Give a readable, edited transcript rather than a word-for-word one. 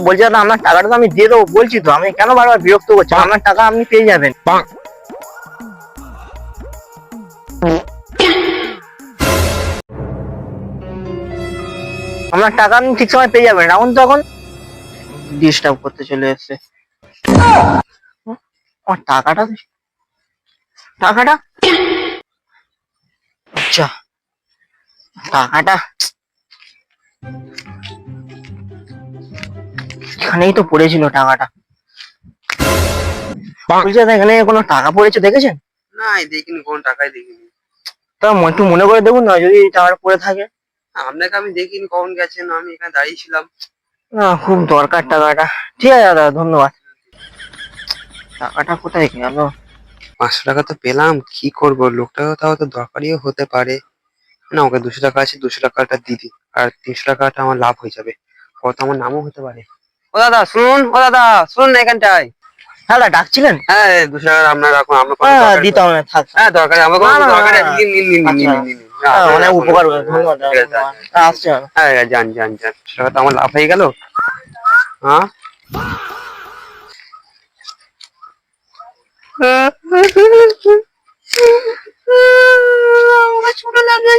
বলছি দাদা আপনার টাকাটা তো আমি দিয়ে দেবো বলছি তো, আমি কেন বারবার বিরক্ত করছি? আপনার টাকা আপনি পেয়ে যাবেন। আপনার টাকা আপনি ঠিক সময় পেয়ে যাবেন। রাখুন তখন ডিস্টার্ব করতে চলে এসছে। আমার টাকাটা টাকাটা আচ্ছা টাকাটা এখানেই তো পড়েছিল টাকাটা। বলছি দাদা এখানে কোনো টাকা পড়েছে দেখেছেন? না দেখিনি, কোন টাকাই দেখিনি। তা একটু মনে করে দেখুন না যদি টাকাটা পড়ে থাকে। আপনাকে আমি দেখিনি কখন গেছেন, আমি এখানে দাঁড়িয়েছিলাম। না খুব দরকার টাকাটা। ঠিক আছে দাদা ধন্যবাদ। টাকাটা কোথায় গেল? 500 টাকা তো পেলাম, কি করব? লোকটাও তাও তো দরকারিও হতে পারে। না, ওকে 200 টাকা আছে, 200 টাকাটা দিদি, আর 300 টাকাটা আমার লাভ হয়ে যাবে। কত আমার নামও হতে পারে। ও দাদা শুনুন, ও দাদা শুনুন না এখানটায়। হ্যাঁ দাদা ডাকছিলেন? হ্যাঁ 200 টাকা আপনার রাখুন, আপনার কত হ্যাঁ দরকার। দিতাম না থাক। হ্যাঁ দরকার, আমার না কোনো না দরকার না, নেই। নিন নিন নিন আচ্ছা নিন নিন নিন। হ্যাঁ, হ্যাঁ, আপনার অনেক রাখুন। উপকার করে ধন্যবাদ ঠিক আছে, ধন্যবাদ। আসছে। হ্যাঁ যান যান যান। 200 টাকা তো আমার লাভ হয়ে গেল। হ্যাঁ আমার ছোট লাগে।